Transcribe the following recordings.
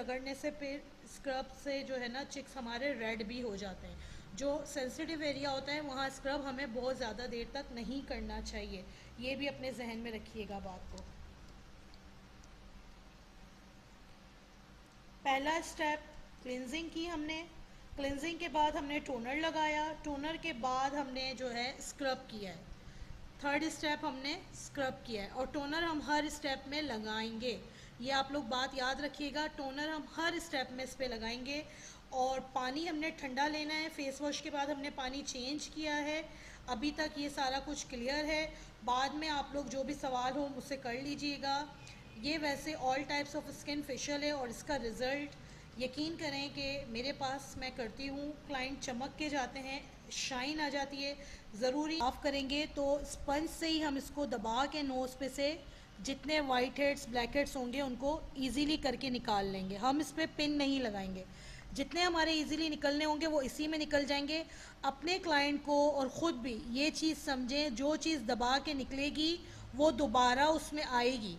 रगड़ने से फिर स्क्रब से जो है ना चिक्स हमारे रेड भी हो जाते हैं। जो सेंसिटिव एरिया होता है वहाँ स्क्रब हमें बहुत ज़्यादा देर तक नहीं करना चाहिए, ये भी अपने जहन में रखिएगा बात को। पहला स्टेप क्लिनजिंग की हमने, क्लिनजिंग के बाद हमने टोनर लगाया, टोनर के बाद हमने जो है स्क्रब किया है। थर्ड स्टेप हमने स्क्रब किया है और टोनर हम हर स्टेप में लगाएंगे, ये आप लोग बात याद रखिएगा। टोनर हम हर स्टेप में इस पे लगाएंगे और पानी हमने ठंडा लेना है। फेस वॉश के बाद हमने पानी चेंज किया है। अभी तक ये सारा कुछ क्लियर है, बाद में आप लोग जो भी सवाल हो मुझसे कर लीजिएगा। ये वैसे all types of skin facial है और इसका रिज़ल्ट यकीन करें कि मेरे पास मैं करती हूँ, क्लाइंट चमक के जाते हैं, शाइन आ जाती है। ज़रूरी साफ करेंगे तो स्पंज से ही हम इसको दबा के नोज़ पे से जितने वाइट हेड्स ब्लैक हेड्स होंगे उनको इजीली करके निकाल लेंगे। हम इस पर पिन नहीं लगाएंगे, जितने हमारे इजीली निकलने होंगे वो इसी में निकल जाएंगे। अपने क्लाइंट को और ख़ुद भी ये चीज़ समझें, जो चीज़ दबा के निकलेगी वो दोबारा उसमें आएगी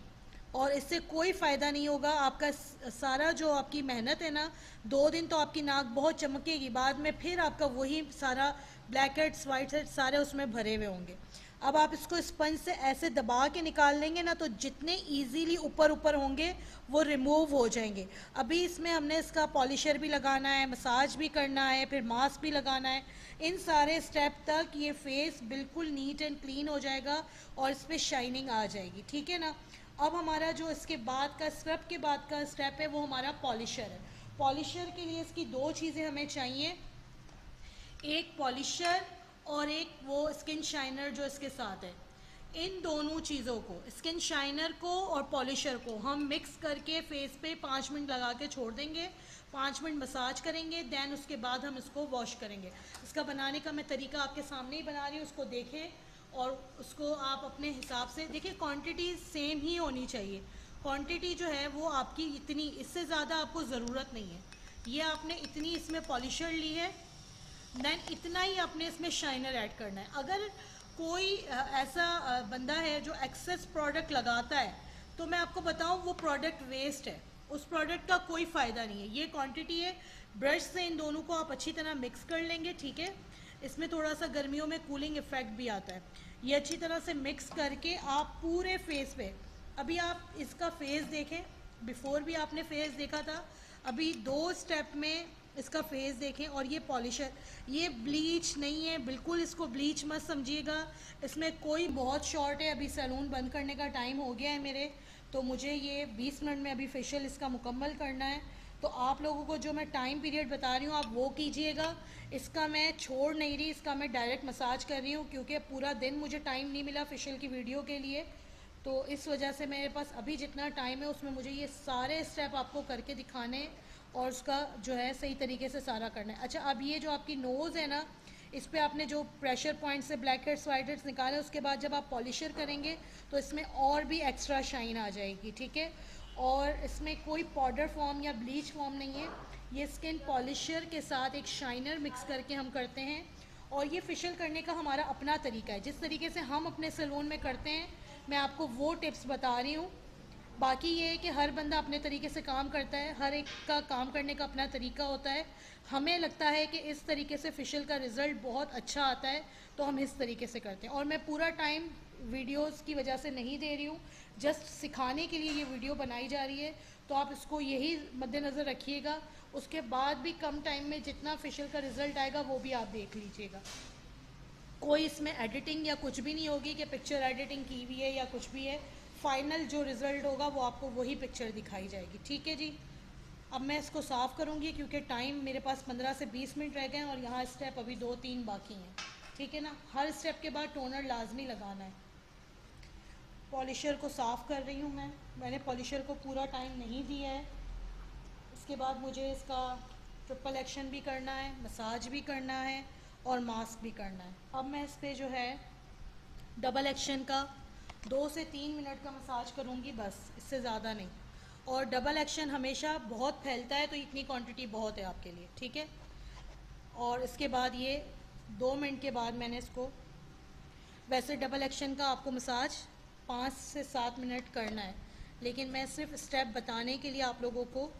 और इससे कोई फ़ायदा नहीं होगा। आपका सारा जो आपकी मेहनत है ना, 2 दिन तो आपकी नाक बहुत चमकेगी, बाद में फिर आपका वही सारा ब्लैक हेड्स वाइट हेड्स सारे उसमें भरे हुए होंगे। अब आप इसको स्पंज से ऐसे दबा के निकाल लेंगे ना तो जितने इजीली ऊपर ऊपर होंगे वो रिमूव हो जाएंगे। अभी इसमें हमने इसका पॉलिशर भी लगाना है, मसाज भी करना है, फिर मास्क भी लगाना है। इन सारे स्टेप तक ये फेस बिल्कुल नीट एंड क्लीन हो जाएगा और इस पर शाइनिंग आ जाएगी, ठीक है ना। अब हमारा जो इसके बाद का स्क्रब के बाद का स्टेप है वो हमारा पॉलिशर है। पॉलिशर के लिए इसकी 2 चीज़ें हमें चाहिए, एक पॉलिशर और एक वो स्किन शाइनर जो इसके साथ है। इन दोनों चीज़ों को, स्किन शाइनर को और पॉलिशर को हम मिक्स करके फेस पे 5 मिनट लगा के छोड़ देंगे, 5 मिनट मसाज करेंगे, देन उसके बाद हम इसको वॉश करेंगे। इसका बनाने का मैं तरीका आपके सामने ही बना रही हूँ, उसको देखें और उसको आप अपने हिसाब से देखिए। क्वांटिटी सेम ही होनी चाहिए, क्वांटिटी जो है वो आपकी इतनी, इससे ज़्यादा आपको ज़रूरत नहीं है। ये आपने इतनी इसमें पॉलिशर ली है, देन इतना ही आपने इसमें शाइनर ऐड करना है। अगर कोई ऐसा बंदा है जो एक्सेस प्रोडक्ट लगाता है तो मैं आपको बताऊं वो प्रोडक्ट वेस्ट है, उस प्रोडक्ट का कोई फ़ायदा नहीं है। ये क्वांटिटी है, ब्रश से इन दोनों को आप अच्छी तरह मिक्स कर लेंगे, ठीक है। इसमें थोड़ा सा गर्मियों में कूलिंग इफेक्ट भी आता है। ये अच्छी तरह से मिक्स करके आप पूरे फेस पे, अभी आप इसका फेस देखें, बिफोर भी आपने फेस देखा था, अभी 2 स्टेप में इसका फेस देखें। और ये पॉलिशर, ये ब्लीच नहीं है, बिल्कुल इसको ब्लीच मत समझिएगा। इसमें कोई, बहुत शॉर्ट है, अभी सैलून बंद करने का टाइम हो गया है मेरे, तो मुझे ये 20 मिनट में अभी फेशियल इसका मुकम्मल करना है। तो आप लोगों को जो मैं टाइम पीरियड बता रही हूँ आप वो कीजिएगा। इसका मैं छोड़ नहीं रही, इसका मैं डायरेक्ट मसाज कर रही हूँ क्योंकि पूरा दिन मुझे टाइम नहीं मिला फेशियल की वीडियो के लिए, तो इस वजह से मेरे पास अभी जितना टाइम है उसमें मुझे ये सारे स्टेप आपको करके दिखाने और उसका जो है सही तरीके से सारा करना है। अच्छा, अब ये जो आपकी नोज़ है ना, इस पर आपने जो प्रेशर पॉइंट से ब्लैक हेड्स वाइट हेड्स निकाले, उसके बाद जब आप पॉलिशर करेंगे तो इसमें और भी एक्स्ट्रा शाइन आ जाएगी, ठीक है। और इसमें कोई पाउडर फॉर्म या ब्लीच फॉर्म नहीं है, ये स्किन पॉलिशर के साथ एक शाइनर मिक्स करके हम करते हैं। और ये फेशियल करने का हमारा अपना तरीका है, जिस तरीके से हम अपने सैलून में करते हैं मैं आपको वो टिप्स बता रही हूँ। बाकी ये है कि हर बंदा अपने तरीके से काम करता है, हर एक का काम करने का अपना तरीका होता है। हमें लगता है कि इस तरीके से फेशियल का रिज़ल्ट बहुत अच्छा आता है तो हम इस तरीके से करते हैं। और मैं पूरा टाइम वीडियोस की वजह से नहीं दे रही हूँ, जस्ट सिखाने के लिए ये वीडियो बनाई जा रही है, तो आप इसको यही मद्देनज़र रखिएगा। उसके बाद भी कम टाइम में जितना फेशियल का रिज़ल्ट आएगा वो भी आप देख लीजिएगा। कोई इसमें एडिटिंग या कुछ भी नहीं होगी कि पिक्चर एडिटिंग की हुई है या कुछ भी है। फाइनल जो रिज़ल्ट होगा वो आपको वही पिक्चर दिखाई जाएगी, ठीक है जी। अब मैं इसको साफ़ करूँगी क्योंकि टाइम मेरे पास 15 से 20 मिनट रह गए हैं और यहाँ स्टेप अभी 2-3 बाकी हैं, ठीक है ना। हर स्टेप के बाद टोनर लाजमी लगाना है। पॉलिशर को साफ़ कर रही हूँ मैंने पॉलिशर को पूरा टाइम नहीं दिया है। इसके बाद मुझे इसका ट्रिपल एक्शन भी करना है, मसाज भी करना है और मास्क भी करना है। अब मैं इस पर जो है डबल एक्शन का 2 से 3 मिनट का मसाज करूँगी बस, इससे ज़्यादा नहीं। और डबल एक्शन हमेशा बहुत फैलता है तो इतनी क्वांटिटी बहुत है आपके लिए, ठीक है। और इसके बाद ये 2 मिनट के बाद मैंने इसको, वैसे डबल एक्शन का आपको मसाज 5 से 7 मिनट करना है, लेकिन मैं सिर्फ स्टेप बताने के लिए आप लोगों को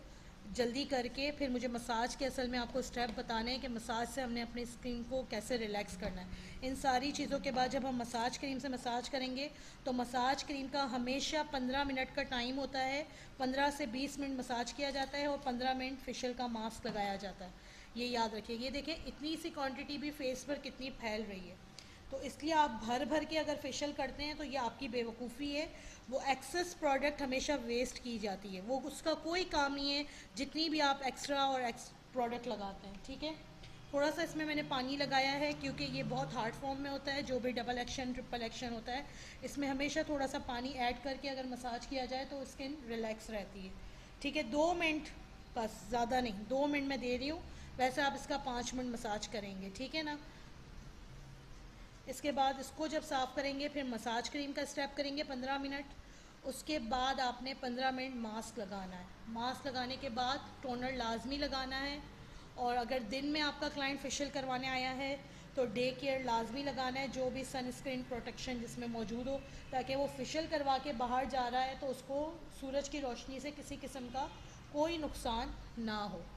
जल्दी करके फिर मुझे मसाज के असल में आपको स्टेप बताने हैं कि मसाज से हमने अपनी स्किन को कैसे रिलैक्स करना है। इन सारी चीज़ों के बाद जब हम मसाज क्रीम से मसाज करेंगे तो मसाज क्रीम का हमेशा 15 मिनट का टाइम होता है। 15 से 20 मिनट मसाज किया जाता है और 15 मिनट फेशियल का मास्क लगाया जाता है। ये याद रखिए। ये देखें इतनी सी क्वांटिटी भी फेस पर कितनी फैल रही है। तो इसलिए आप भर भर के अगर फेशियल करते हैं तो ये आपकी बेवकूफ़ी है। वो एक्सेस प्रोडक्ट हमेशा वेस्ट की जाती है, वो उसका कोई काम नहीं है जितनी भी आप एक्स्ट्रा और प्रोडक्ट लगाते हैं। ठीक है, थोड़ा सा इसमें मैंने पानी लगाया है क्योंकि ये बहुत हार्ड फॉर्म में होता है। जो भी डबल एक्शन ट्रिपल एक्शन होता है इसमें हमेशा थोड़ा सा पानी ऐड करके अगर मसाज किया जाए तो स्किन रिलैक्स रहती है। ठीक है, 2 मिनट बस, ज़्यादा नहीं, 2 मिनट मैं दे रही हूँ। वैसे आप इसका 5 मिनट मसाज करेंगे, ठीक है ना। इसके बाद इसको जब साफ़ करेंगे फिर मसाज क्रीम का स्टेप करेंगे 15 मिनट। उसके बाद आपने 15 मिनट मास्क लगाना है। मास्क लगाने के बाद टोनर लाजमी लगाना है। और अगर दिन में आपका क्लाइंट फेशियल करवाने आया है तो डे केयर लाजमी लगाना है, जो भी सनस्क्रीन प्रोटेक्शन जिसमें मौजूद हो, ताकि वो फेशियल करवा के बाहर जा रहा है तो उसको सूरज की रोशनी से किसी किस्म का कोई नुकसान ना हो।